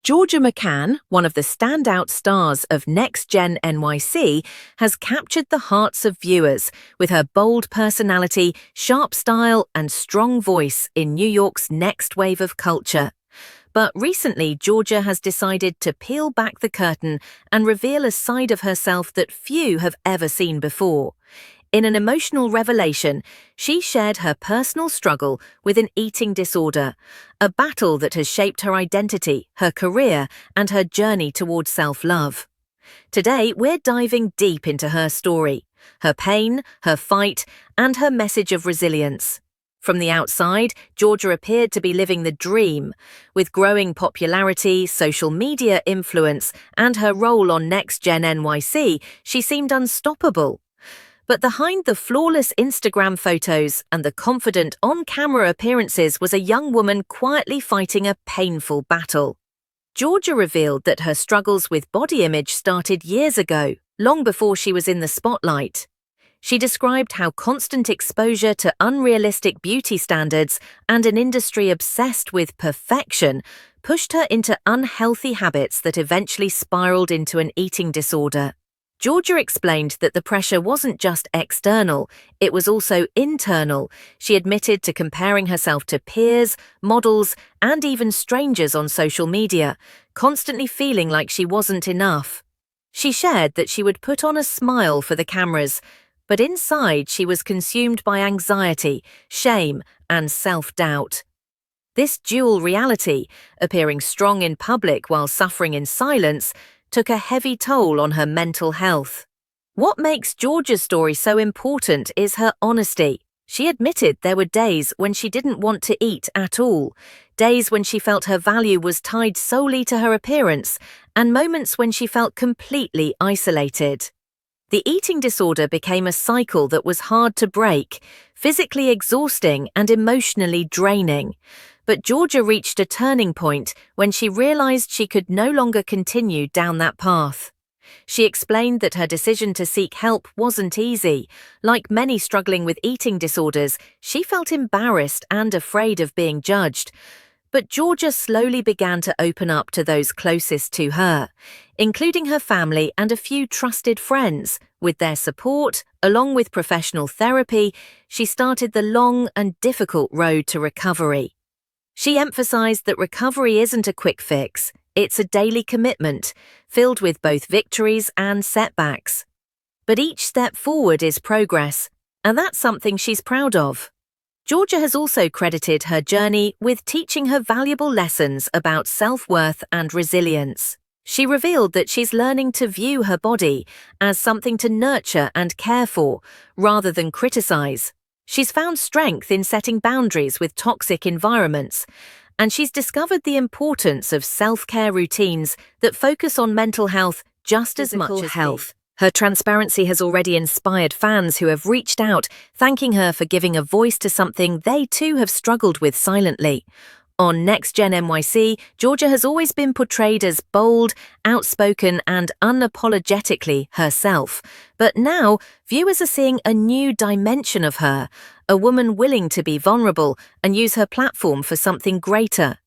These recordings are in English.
Georgia McCann, one of the standout stars of Gen NYC, has captured the hearts of viewers with her bold personality, sharp style, and strong voice in New York's next wave of culture. But recently, Georgia has decided to peel back the curtain and reveal a side of herself that few have ever seen before. In an emotional revelation, she shared her personal struggle with an eating disorder, a battle that has shaped her identity, her career, and her journey towards self-love. Today, we're diving deep into her story, her pain, her fight, and her message of resilience. From the outside, Georgia appeared to be living the dream. With growing popularity, social media influence, and her role on Gen NYC, she seemed unstoppable. But behind the flawless Instagram photos and the confident on-camera appearances was a young woman quietly fighting a painful battle. Georgia revealed that her struggles with body image started years ago, long before she was in the spotlight. She described how constant exposure to unrealistic beauty standards and an industry obsessed with perfection pushed her into unhealthy habits that eventually spiraled into an eating disorder. Georgia explained that the pressure wasn't just external, it was also internal. She admitted to comparing herself to peers, models, and even strangers on social media, constantly feeling like she wasn't enough. She shared that she would put on a smile for the cameras, but inside she was consumed by anxiety, shame, and self-doubt. This dual reality, appearing strong in public while suffering in silence, took a heavy toll on her mental health. What makes Georgia's story so important is her honesty. She admitted there were days when she didn't want to eat at all, days when she felt her value was tied solely to her appearance, and moments when she felt completely isolated. The eating disorder became a cycle that was hard to break, physically exhausting and emotionally draining. But Georgia reached a turning point when she realized she could no longer continue down that path. She explained that her decision to seek help wasn't easy. Like many struggling with eating disorders, she felt embarrassed and afraid of being judged. But Georgia slowly began to open up to those closest to her, including her family and a few trusted friends. With their support, along with professional therapy, she started the long and difficult road to recovery. She emphasized that recovery isn't a quick fix, it's a daily commitment, filled with both victories and setbacks. But each step forward is progress, and that's something she's proud of. Georgia has also credited her journey with teaching her valuable lessons about self-worth and resilience. She revealed that she's learning to view her body as something to nurture and care for, rather than criticize. She's found strength in setting boundaries with toxic environments, and she's discovered the importance of self-care routines that focus on mental health just as much as health. Her transparency has already inspired fans who have reached out, thanking her for giving a voice to something they too have struggled with silently. On Gen NYC, Georgia has always been portrayed as bold, outspoken, and unapologetically herself. But now, viewers are seeing a new dimension of her, a woman willing to be vulnerable and use her platform for something greater.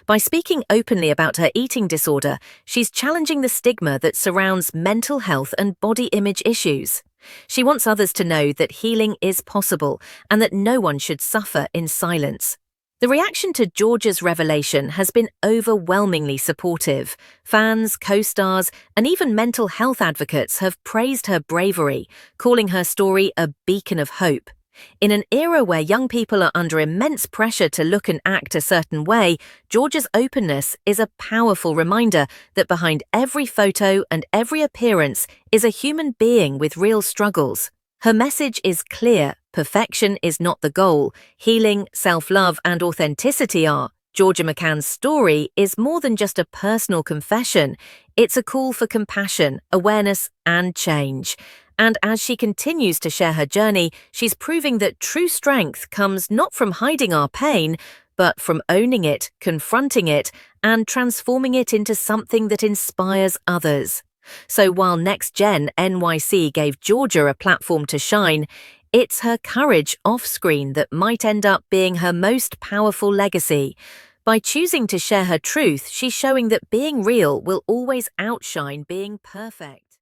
By speaking openly about her eating disorder, she's challenging the stigma that surrounds mental health and body image issues. She wants others to know that healing is possible and that no one should suffer in silence. The reaction to Georgia's revelation has been overwhelmingly supportive. Fans, co-stars, and even mental health advocates have praised her bravery, calling her story a beacon of hope. In an era where young people are under immense pressure to look and act a certain way, Georgia's openness is a powerful reminder that behind every photo and every appearance is a human being with real struggles. Her message is clear. Perfection is not the goal. Healing, self-love, and authenticity are. Georgia McCann's story is more than just a personal confession. It's a call for compassion, awareness, and change. And as she continues to share her journey, she's proving that true strength comes not from hiding our pain, but from owning it, confronting it, and transforming it into something that inspires others. So while Gen NYC gave Georgia a platform to shine, it's her courage off-screen that might end up being her most powerful legacy. By choosing to share her truth, she's showing that being real will always outshine being perfect.